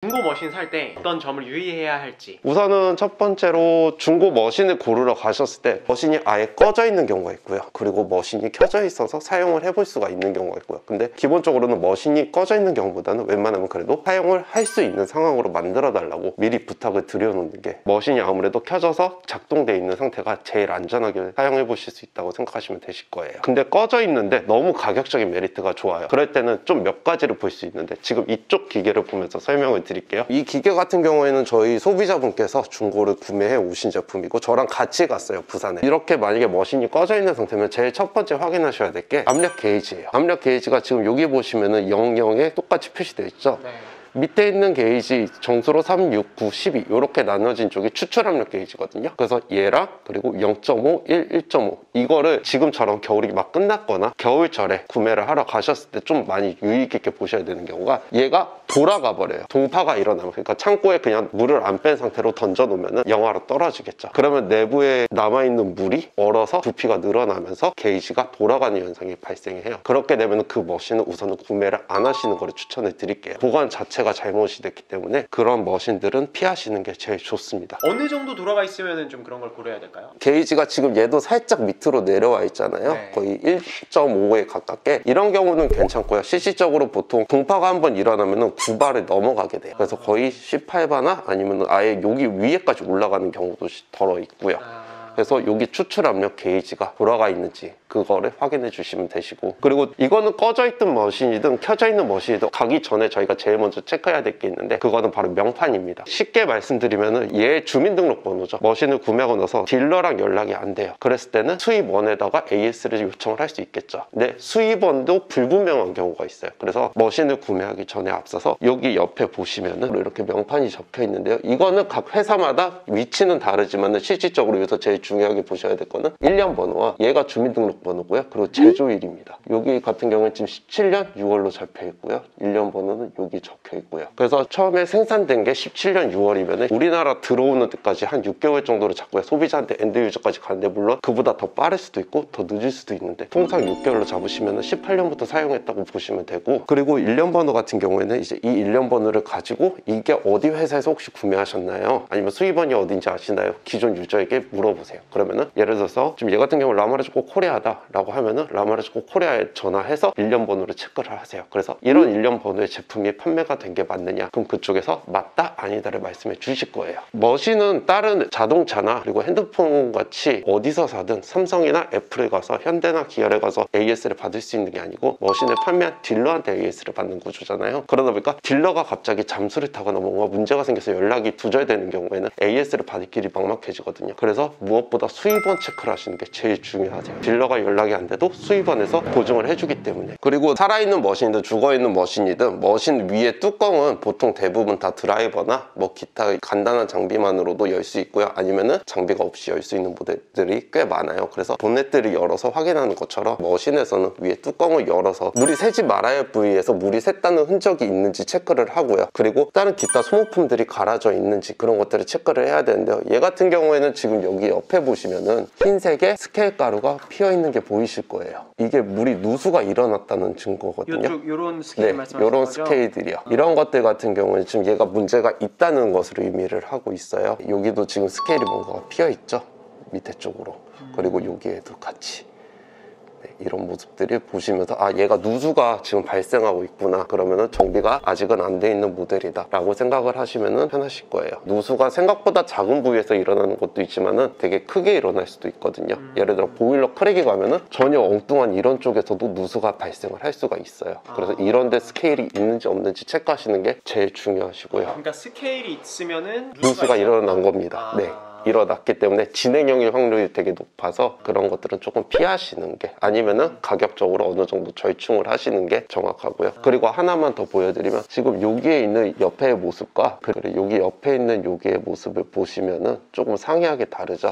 중고 머신 살 때 어떤 점을 유의해야 할지. 우선은 첫 번째로 중고 머신을 고르러 가셨을 때 머신이 아예 꺼져 있는 경우가 있고요. 그리고 머신이 켜져 있어서 사용을 해볼 수가 있는 경우가 있고요. 근데 기본적으로는 머신이 꺼져 있는 경우보다는 웬만하면 그래도 사용을 할 수 있는 상황으로 만들어 달라고 미리 부탁을 드려놓는 게, 머신이 아무래도 켜져서 작동되어 있는 상태가 제일 안전하게 사용해 보실 수 있다고 생각하시면 되실 거예요. 근데 꺼져 있는데 너무 가격적인 메리트가 좋아요. 그럴 때는 좀 몇 가지를 볼 수 있는데, 지금 이쪽 기계를 보면서 설명을 드릴게요. 이 기계 같은 경우에는 저희 소비자분께서 중고를 구매해 오신 제품이고 저랑 같이 갔어요, 부산에. 이렇게 만약에 머신이 꺼져 있는 상태면 제일 첫 번째 확인하셔야 될 게 압력 게이지예요. 압력 게이지가 지금 여기 보시면은 00에 똑같이 표시되어 있죠. 네. 밑에 있는 게이지 정수로 3, 6, 9, 12 이렇게 나눠진 쪽이 추출 압력 게이지거든요. 그래서 얘랑 그리고 0.5, 1, 1.5 이거를 지금처럼 겨울이 막 끝났거나 겨울철에 구매를 하러 가셨을 때 좀 많이 유의 깊게 보셔야 되는 경우가, 얘가 돌아가 버려요. 동파가 일어나면, 그러니까 창고에 그냥 물을 안 뺀 상태로 던져 놓으면 영하로 떨어지겠죠. 그러면 내부에 남아있는 물이 얼어서 부피가 늘어나면서 게이지가 돌아가는 현상이 발생해요. 그렇게 되면 그 머신은 우선은 구매를 안 하시는 거를 추천을 드릴게요. 보관 자체가 잘못이 됐기 때문에 그런 머신들은 피하시는 게 제일 좋습니다. 어느 정도 돌아가 있으면 좀 그런 걸 고려해야 될까요? 게이지가 지금 얘도 살짝 밑으로 내려와 있잖아요. 네. 거의 1.5에 가깝게. 이런 경우는 괜찮고요. 실질적으로 보통 동파가 한번 일어나면 9바를 넘어가게 돼요. 그래서 거의 18바나 아니면 아예 여기 위에까지 올라가는 경우도 덜어 있고요. 그래서 여기 추출 압력 게이지가 돌아가 있는지 그거를 확인해 주시면 되시고, 그리고 이거는 꺼져 있던 머신이든 켜져 있는 머신이든 가기 전에 저희가 제일 먼저 체크해야 될 게 있는데, 그거는 바로 명판입니다. 쉽게 말씀드리면은 얘 주민등록번호죠. 머신을 구매하고 나서 딜러랑 연락이 안 돼요. 그랬을 때는 수입원에다가 AS를 요청을 할 수 있겠죠. 근데 수입원도 불분명한 경우가 있어요. 그래서 머신을 구매하기 전에 앞서서 여기 옆에 보시면은 이렇게 명판이 적혀 있는데요. 이거는 각 회사마다 위치는 다르지만은 실질적으로 여기서 제일 중요하게 보셔야 될 거는 1년 번호와 얘가 주민등록번호고요. 그리고 제조일입니다. 여기 같은 경우는 지금 17년 6월로 잡혀 있고요. 1년 번호는 여기 적혀 있고요. 그래서 처음에 생산된 게 17년 6월이면 우리나라 들어오는 데까지 한 6개월 정도를 잡고요. 소비자한테 엔드 유저까지 가는데, 물론 그보다 더 빠를 수도 있고 더 늦을 수도 있는데 통상 6개월로 잡으시면 18년부터 사용했다고 보시면 되고, 그리고 1년 번호 같은 경우에는 이제 이 1년 번호를 가지고 이게 어디 회사에서 혹시 구매하셨나요? 아니면 수입원이 어딘지 아시나요? 기존 유저에게 물어보세요. 그러면은 예를 들어서 지금 얘 같은 경우 라마르즈코 코리아다 라고 하면은 라마르즈코 코리아에 전화해서 1년 번호를 체크를 하세요. 그래서 이런 1년 번호의 제품이 판매가 된 게 맞느냐, 그럼 그쪽에서 맞다 아니다를 말씀해 주실 거예요. 머신은 다른 자동차나 그리고 핸드폰 같이 어디서 사든 삼성이나 애플에 가서 현대나 기아에 가서 AS를 받을 수 있는 게 아니고, 머신을 판매한 딜러한테 AS를 받는 구조잖아요. 그러다 보니까 딜러가 갑자기 잠수를 타거나 뭔가 문제가 생겨서 연락이 두절되는 경우에는 AS를 받을 길이 막막해지거든요. 그래서 무엇보다 수입원 체크를 하시는 게 제일 중요하세요. 딜러가 연락이 안 돼도 수입원에서 보증을 해주기 때문에. 그리고 살아있는 머신이든 죽어있는 머신이든 머신 위에 뚜껑은 보통 대부분 다 드라이버나 뭐 기타 간단한 장비만으로도 열 수 있고요. 아니면은 장비가 없이 열 수 있는 모델들이 꽤 많아요. 그래서 본넷들을 열어서 확인하는 것처럼 머신에서는 위에 뚜껑을 열어서 물이 새지 말아야 할 부위에서 물이 샜다는 흔적이 있는지 체크를 하고요. 그리고 다른 기타 소모품들이 갈아져 있는지 그런 것들을 체크를 해야 되는데요. 얘 같은 경우에는 지금 여기 옆에 보시면은 흰색의 스케일 가루가 피어 있는 게 보이실 거예요. 이게 물이 누수가 일어났다는 증거거든요. 이쪽 요런 스케일 네, 말씀하시는 이런 거죠? 스케일들이요. 이런 것들 같은 경우는 지금 얘가 문제가 있다는 것을 의미를 하고 있어요. 여기도 지금 스케일이 뭔가가 피어 있죠, 밑에 쪽으로. 그리고 여기에도 같이. 네, 이런 모습들을 보시면서 아, 얘가 누수가 지금 발생하고 있구나, 그러면은 정비가 아직은 안 돼 있는 모델이다 라고 생각을 하시면은 편하실 거예요. 누수가 생각보다 작은 부위에서 일어나는 것도 있지만은 되게 크게 일어날 수도 있거든요. 예를 들어 보일러 크랙이 가면은 전혀 엉뚱한 이런 쪽에서도 누수가 발생을 할 수가 있어요. 그래서 이런 데 스케일이 있는지 없는지 체크하시는 게 제일 중요하시고요. 그러니까 스케일이 있으면은 누수가 일어난 겁니다. 네, 일어났기 때문에 진행형일 확률이 되게 높아서 그런 것들은 조금 피하시는 게, 아니면은 가격적으로 어느 정도 절충을 하시는 게 정확하고요. 그리고 하나만 더 보여드리면, 지금 여기에 있는 옆에의 모습과 그리고 여기 옆에 있는 여기의 모습을 보시면은 조금 상이하게 다르죠.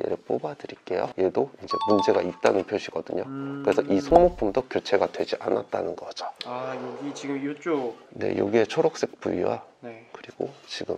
얘를 뽑아 드릴게요. 얘도 이제 문제가 있다는 표시거든요. 그래서 이 소모품도 교체가 되지 않았다는 거죠. 아, 여기 지금 이쪽. 네, 여기에 초록색 부위와 네. 그리고 지금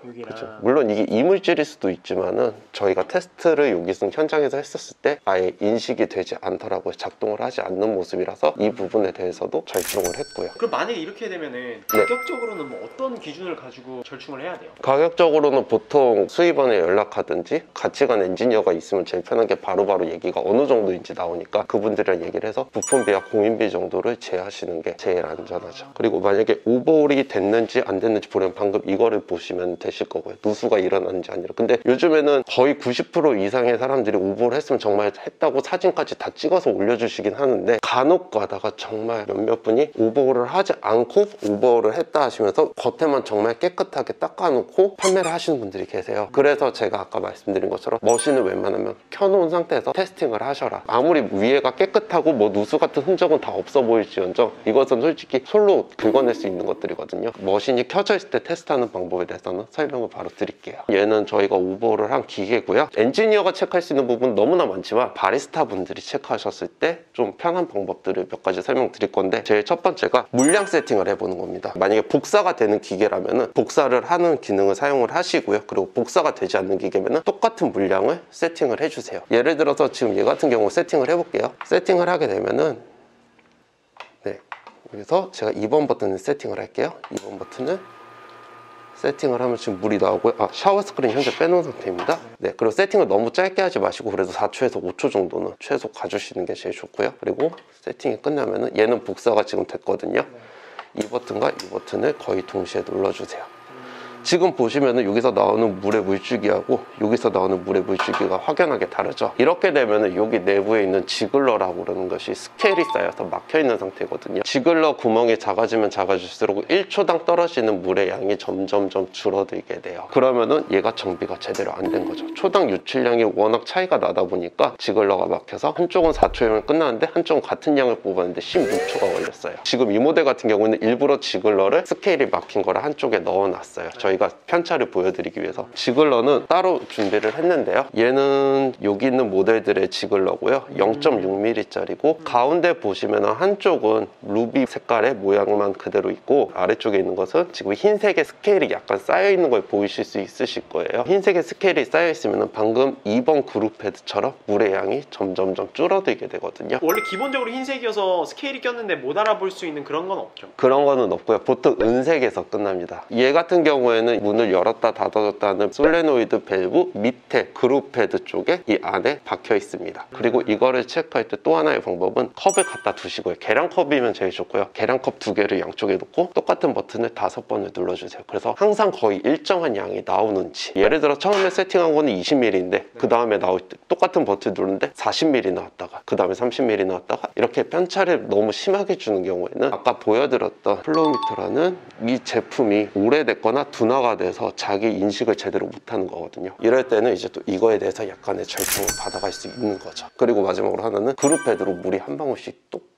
6이랑. 그렇죠. 물론 이게 이물질일 수도 있지만은 저희가 테스트를 여기서 현장에서 했었을 때 아예 인식이 되지 않더라고요. 작동을 하지 않는 모습이라서 이 부분에 대해서도 절충을 했고요. 그럼 만약에 이렇게 되면은 가격적으로는 뭐 어떤 기준을 가지고 절충을 해야 돼요? 가격적으로는 보통 수입원에 연락하든지 같이 간 엔지니어가 있으면 제일 편한 게 바로바로 얘기가 어느 정도인지 나오니까 그분들이랑 얘기를 해서 부품비와 공인비 정도를 제하시는 게 제일 안전하죠. 그리고 만약에 오버홀이 됐는지 안 됐는지 보려면 방금 이거를 보시면 되실 거고요. 누수가 일어났는지 아니라. 근데 요즘에는 거의 90% 이상의 사람들이 오버홀 했으면 정말 했다고 사진까지 다 찍어서 올려주시긴 하는데 간혹 가다가 정말 몇몇 분이 오버홀을 하지 않고 오버홀을 했다 하시면서 겉에만 정말 깨끗하게 닦아놓고 판매를 하시는 분들이 계세요. 그래서 제가 아까 말씀드린 것처럼 머신을 웬만하면 켜놓은 상태에서 테스팅을 하셔라. 아무리 위에가 깨끗하고 뭐 누수 같은 흔적은 다 없어 보일지언정 이것은 솔직히 솔로 긁어낼 수 있는 것들이거든요. 머신이 켜져 있을 때 테스트하는 방법에 대해서는 설명을 바로 드릴게요. 얘는 저희가 오버홀을 한 기계고요. 엔지니어가 체크할 수 있는 부분 너무나 많지만 바리스타 분들이 체크하셨을 때 좀 편한 방법들을 몇 가지 설명드릴 건데 제일 첫 번째가 물량 세팅을 해보는 겁니다. 만약에 복사가 되는 기계라면 복사를 하는 기능을 사용을 하시고요. 그리고 복사가 되지 않는 기계면 똑같은 물량을 세팅을 해주세요. 예를 들어서 지금 얘 같은 경우 세팅을 해볼게요. 세팅을 하게 되면은 여기서 제가 2번 버튼을 세팅을 할게요. 2번 버튼을 세팅을 하면 지금 물이 나오고요. 샤워 스크린 현재 빼놓은 상태입니다. 네, 그리고 세팅을 너무 짧게 하지 마시고 그래도 4초에서 5초 정도는 최소 가주시는 게 제일 좋고요. 그리고 세팅이 끝나면은 얘는 복사가 지금 됐거든요. 이 버튼과 이 버튼을 거의 동시에 눌러주세요. 지금 보시면은 여기서 나오는 물의 물줄기하고 여기서 나오는 물의 물줄기가 확연하게 다르죠. 이렇게 되면은 여기 내부에 있는 지글러라고 그러는 것이 스케일이 쌓여서 막혀 있는 상태거든요. 지글러 구멍이 작아지면 작아질수록 1초당 떨어지는 물의 양이 점점점 줄어들게 돼요. 그러면은 얘가 정비가 제대로 안 된 거죠. 초당 유출량이 워낙 차이가 나다 보니까 지글러가 막혀서 한쪽은 4초면 끝나는데 한쪽은 같은 양을 뽑았는데 16초가 걸렸어요. 지금 이 모델 같은 경우는 일부러 지글러를 스케일이 막힌 거를 한쪽에 넣어놨어요. 저희가 편차를 보여드리기 위해서. 지글러는 따로 준비를 했는데요. 얘는 여기 있는 모델들의 지글러고요. 0.6mm 짜리고 가운데 보시면 한쪽은 루비 색깔의 모양만 그대로 있고 아래쪽에 있는 것은 지금 흰색의 스케일이 약간 쌓여 있는 걸 보이실 수 있으실 거예요. 흰색의 스케일이 쌓여 있으면 방금 2번 그룹 헤드처럼 물의 양이 점점점 줄어들게 되거든요. 원래 기본적으로 흰색이어서 스케일이 꼈는데 못 알아볼 수 있는 그런 건 없죠? 그런 거는 없고요. 보통 은색에서 끝납니다. 얘 같은 경우에는 문을 열었다 닫아줬다 하는 솔레노이드 밸브 밑에 그룹 패드 쪽에 이 안에 박혀 있습니다. 그리고 이거를 체크할 때 또 하나의 방법은 컵을 갖다 두시고요. 계량컵이면 제일 좋고요. 계량컵 2개를 양쪽에 놓고 똑같은 버튼을 5번을 눌러주세요. 그래서 항상 거의 일정한 양이 나오는지, 예를 들어 처음에 세팅한 거는 20mm인데 그 다음에 나올 때 똑같은 버튼 누르는데 40mm 나왔다가 그 다음에 30mm 나왔다가 이렇게 편차를 너무 심하게 주는 경우에는 아까 보여드렸던 플로우미터라는 이 제품이 오래됐거나 둔화가 돼서 자기 인식을 제대로 못하는 거거든요. 이럴 때는 이제 또 이거에 대해서 약간의 절충을 받아갈 수 있는 거죠. 그리고 마지막으로 하나는 그룹 패드로 물이 한 방울씩 똑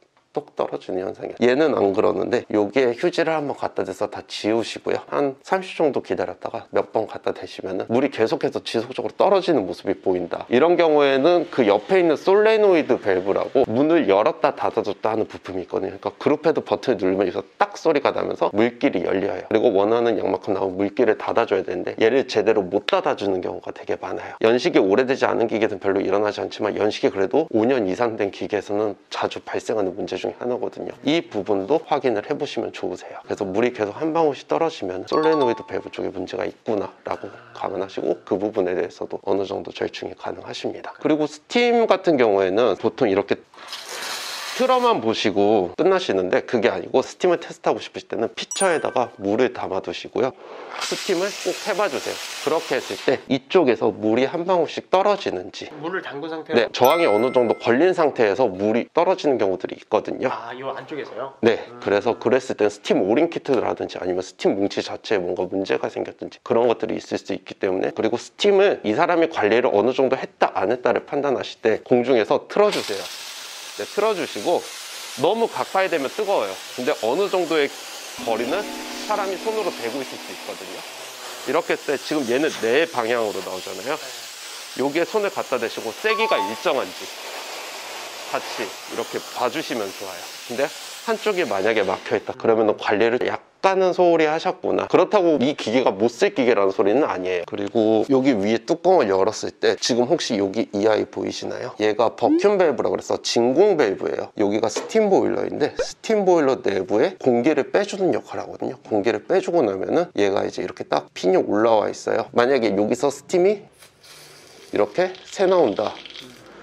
떨어지는 현상이에요. 얘는 안 그러는데 여기에 휴지를 한번 갖다 대서 다 지우시고요. 한 30초 정도 기다렸다가 몇 번 갖다 대시면 물이 계속해서 지속적으로 떨어지는 모습이 보인다. 이런 경우에는 그 옆에 있는 솔레노이드 밸브라고 문을 열었다 닫아줬다 하는 부품이 있거든요. 그러니까 그룹 패드 버튼을 누르면 여기서 딱 소리가 나면서 물길이 열려요. 그리고 원하는 양만큼 나오면 물길을 닫아줘야 되는데 얘를 제대로 못 닫아주는 경우가 되게 많아요. 연식이 오래되지 않은 기계는 별로 일어나지 않지만 연식이 그래도 5년 이상 된 기계에서는 자주 발생하는 문제 중에 하나거든요. 이 부분도 확인을 해보시면 좋으세요. 그래서 물이 계속 한 방울씩 떨어지면 솔레노이드 밸브 쪽에 문제가 있구나 라고 감안하시고 그 부분에 대해서도 어느 정도 절충이 가능하십니다. 그리고 스팀 같은 경우에는 보통 이렇게 틀어만 보시고 끝나시는데 그게 아니고 스팀을 테스트하고 싶으실 때는 피처에다가 물을 담아 두시고요. 스팀을 꼭 해봐 주세요. 그렇게 했을 때 이쪽에서 물이 한 방울씩 떨어지는지, 물을 담근 상태로? 네, 저항이 어느 정도 걸린 상태에서 물이 떨어지는 경우들이 있거든요. 이 안쪽에서요? 네, 그래서 그랬을 땐 스팀 오링 키트라든지 아니면 스팀 뭉치 자체에 뭔가 문제가 생겼든지 그런 것들이 있을 수 있기 때문에, 그리고 스팀을 이 사람이 관리를 어느 정도 했다 안 했다를 판단하실 때 공중에서 틀어주세요. 네, 틀어주시고 너무 가까이 되면 뜨거워요. 근데 어느 정도의 거리는 사람이 손으로 대고 있을 수 있거든요. 이렇게 했을 때 지금 얘는 내 방향으로 나오잖아요. 여기에 손을 갖다 대시고 세기가 일정한지 같이 이렇게 봐주시면 좋아요. 근데 한쪽이 만약에 막혀있다 그러면 관리를 약 가는 소리 하셨구나. 그렇다고 이 기계가 못 쓸 기계라는 소리는 아니에요. 그리고 여기 위에 뚜껑을 열었을 때 지금 혹시 여기 이 아이 보이시나요? 얘가 버큐um 밸브라고 그래서 진공 밸브예요. 여기가 스팀 보일러인데 스팀 보일러 내부에 공기를 빼주는 역할을 하거든요. 공기를 빼주고 나면은 얘가 이제 이렇게 딱 핀이 올라와 있어요. 만약에 여기서 스팀이 이렇게 새 나온다.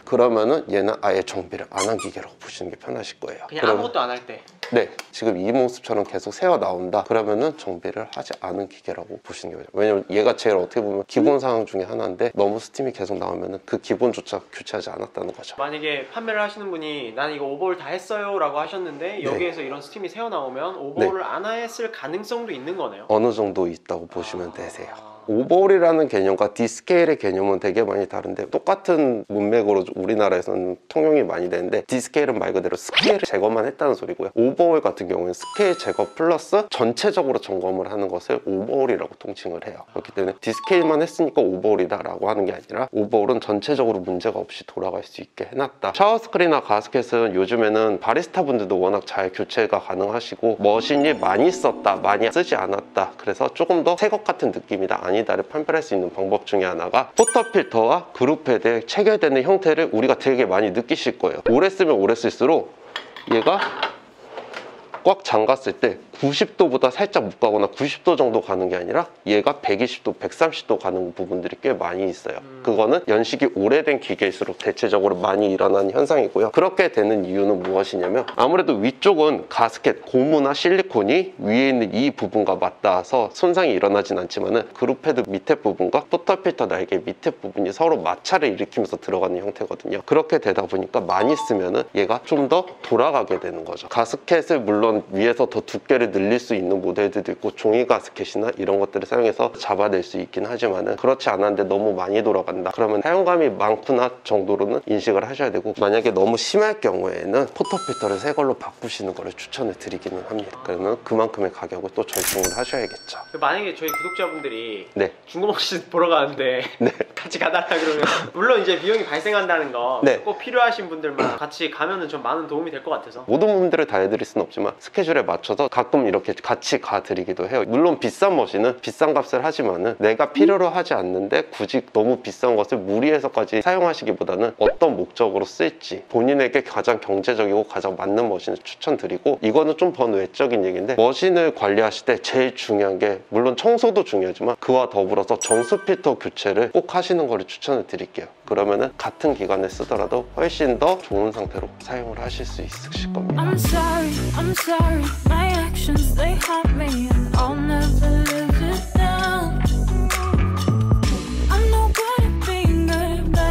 그러면은 얘는 아예 정비를 안 한 기계라고 보시는 게 편하실 거예요. 그냥 아무것도 안 할 때. 네, 지금 이 모습처럼 계속 새어 나온다. 그러면은 정비를 하지 않은 기계라고 보시는 게 맞아요. 왜냐면 얘가 제일 어떻게 보면 기본 상황 중에 하나인데 너무 스팀이 계속 나오면은 그 기본조차 교체하지 않았다는 거죠. 만약에 판매를 하시는 분이 난 이거 오버홀 다 했어요 라고 하셨는데 여기에서 이런 스팀이 새어 나오면 오버홀을 안 했을 가능성도 있는 거네요. 어느 정도 있다고 보시면 되세요. 오버홀이라는 개념과 디스케일의 개념은 되게 많이 다른데 똑같은 문맥으로 우리나라에서는 통용이 많이 되는데 디스케일은 말 그대로 스케일 제거만 했다는 소리고요. 오버홀 같은 경우는 스케일 제거 플러스 전체적으로 점검을 하는 것을 오버홀이라고 통칭을 해요. 그렇기 때문에 디스케일만 했으니까 오버홀이다 라고 하는 게 아니라 오버홀은 전체적으로 문제가 없이 돌아갈 수 있게 해놨다. 샤워 스크린이나 가스켓은 요즘에는 바리스타 분들도 워낙 잘 교체가 가능하시고 머신이 많이 썼다, 많이 쓰지 않았다, 그래서 조금 더 새 것 같은 느낌이다, 아니다를 판별할 수 있는 방법 중에 하나가 포터 필터와 그룹 패드에 체결되는 형태를 우리가 되게 많이 느끼실 거예요. 오래 쓰면 오래 쓸수록 얘가 꽉 잠갔을 때 90도보다 살짝 못 가거나 90도 정도 가는 게 아니라 얘가 120도, 130도 가는 부분들이 꽤 많이 있어요. 그거는 연식이 오래된 기계일수록 대체적으로 많이 일어나는 현상이고요. 그렇게 되는 이유는 무엇이냐면 아무래도 위쪽은 가스켓, 고무나 실리콘이 위에 있는 이 부분과 맞닿아서 손상이 일어나진 않지만은 그룹 패드 밑에 부분과 포터 필터 날개 밑에 부분이 서로 마찰을 일으키면서 들어가는 형태거든요. 그렇게 되다 보니까 많이 쓰면은 얘가 좀 더 돌아가게 되는 거죠. 가스켓을 물론 위에서 더 두께를 늘릴 수 있는 모델들도 있고 종이 가스켓이나 이런 것들을 사용해서 잡아낼 수 있긴 하지만은 그렇지 않았는데 너무 많이 돌아간다 그러면 사용감이 많구나 정도로는 인식을 하셔야 되고, 만약에 너무 심할 경우에는 포터 필터를 새 걸로 바꾸시는 거를 추천을 드리기는 합니다. 그러면 그만큼의 가격을 또 절충을 하셔야겠죠. 만약에 저희 구독자분들이 네. 중고마켓 보러 가는데 네. 같이 가달라 그러면 물론 이제 비용이 발생한다는 거 꼭 네. 필요하신 분들만 같이 가면은 좀 많은 도움이 될 것 같아서. 모든 분들을 다 해드릴 수는 없지만 스케줄에 맞춰서 가끔 이렇게 같이 가드리기도 해요. 물론 비싼 머신은 비싼 값을 하지만은 내가 필요로 하지 않는데 굳이 너무 비싼 것을 무리해서까지 사용하시기보다는 어떤 목적으로 쓸지 본인에게 가장 경제적이고 가장 맞는 머신을 추천드리고, 이거는 좀 번외적인 얘기인데 머신을 관리하실 때 제일 중요한 게 물론 청소도 중요하지만 그와 더불어서 정수 필터 교체를 꼭 하시는 거를 추천을 드릴게요. 그러면은 같은 기간에 쓰더라도 훨씬 더 좋은 상태로 사용을 하실 수 있으실 겁니다. I'm sorry, my actions they haunt me and I'll never